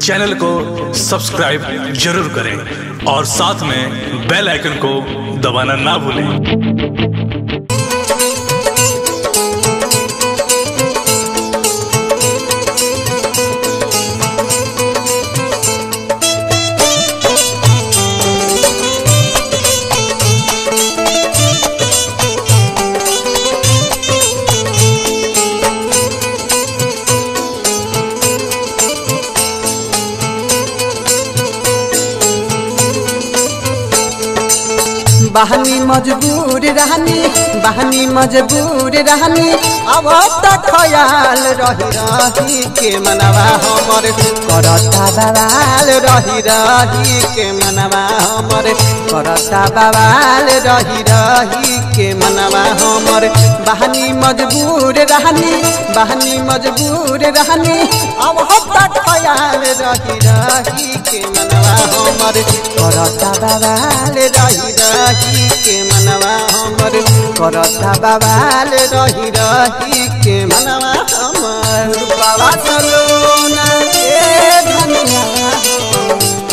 Channel को subscribe जरूर करें और साथ में बेल आइकन को दबाना ना भूलें। बहनी मजबूर रहनी अब तक ख्याल रही के मनवा हमर करता बवाल रही के मनवा हमर करता बवाल रही के मनवा हमर बहनी मजबूर रहनी अब तक ख्याल रही के मनवा हमर करता बवाल रही के मनवा हमर करता बवाल रही के मनवा हमर बाबा चलो ना ए धनिया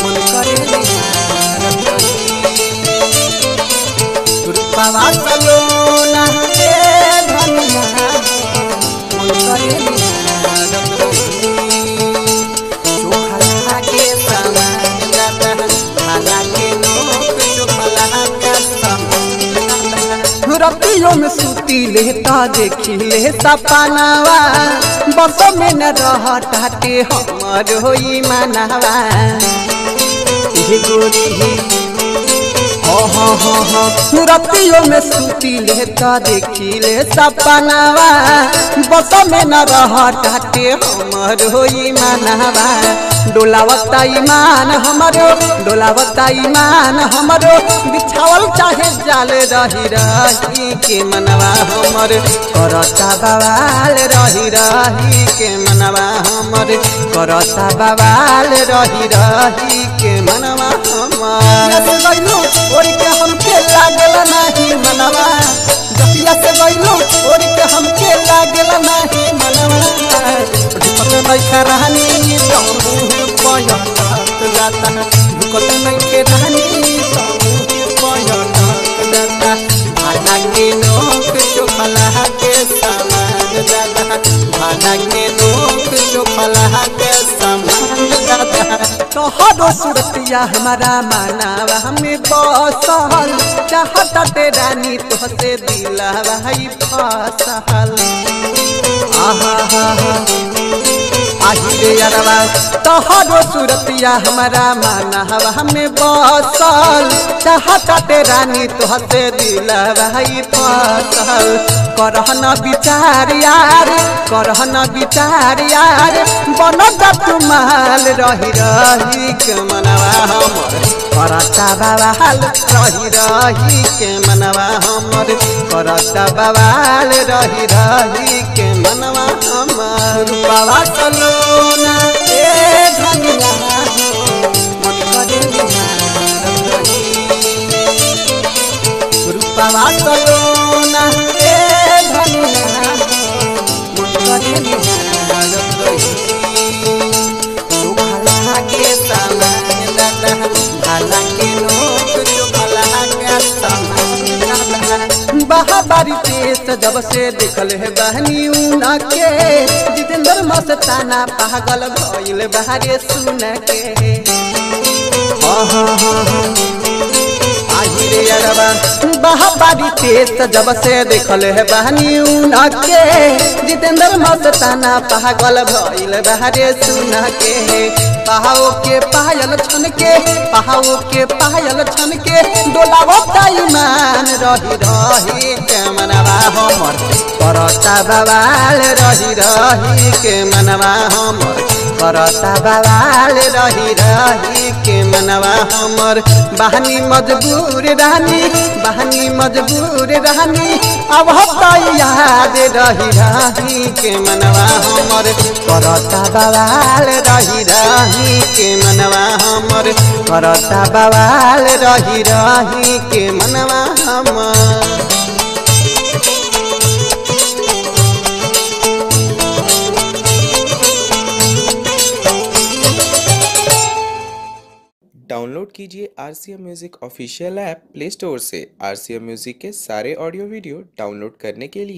मन करे बाबा चलो ना ए धनिया मन करे रतियों में सूती लेता देखी ले सपनावा बस में न रहते हमर होई मनवा गोरी रतियों में सूती लेता देखी ले सपनावा बस में न रहते हमर होई मनवा डोलावता ईमान हमरो बिछावल चाहे जाल रही के मनवा हमर करता बवाल रही के मनवा हमर करता बवाल रही के मनवा हमर और के हमके लागल नहीं मनवा जपिया से गइलो और के हमके लागल नहीं मनवा पता नहीं रहनी जाता भूकत नहीं के रहनी भाड़ा के नोक चोखला के सामान दादा भाड़ा के नोक चोखला के सामान दादा तोहरो सूरतिया हमारा मानवा हमें बसल चाहता रानी तोहसे दिलवा ही फसल अरवा तोहरो सूरतिया हमारा मानवा हमें बसल चाहता रानी तोहसे दिलवा ही फसल करहन विचार यार बनता तुमाल रही के मनवा हमर करता बवाल रही के मनवा हमर करता बवाल रही के मनवा हमर बाबा चलो ना ए धनिया मन करे रूपावा चलो ना ए धनिया मन करे के सामान दादा भाला के नोक चोखला के सामान बाहबारी देश जब से देखल है बहनी उना के जितेंद्र मस्ताना पागल भइल बाहरे सुन के बाहबारी देश जब से देखल है बहनी उना के जितेंद्र मस्ताना पागल भइल बाहरे सुन के पहाओ के पायल छन के डोलावता ईमान रही के मनवा हमर करता बवाल रही के मनवा हमर करता बवाल रही के मनवा हमर बहनी मजबूर रहनी अब याद रही के मनवा हमर करता बवाल रही के मनवा हमर करता बवाल रही के मनवा हमर। डाउनलोड कीजिए RCM music official app play store से। RCM म्यूजिक के सारे ऑडियो वीडियो डाउनलोड करने के लिए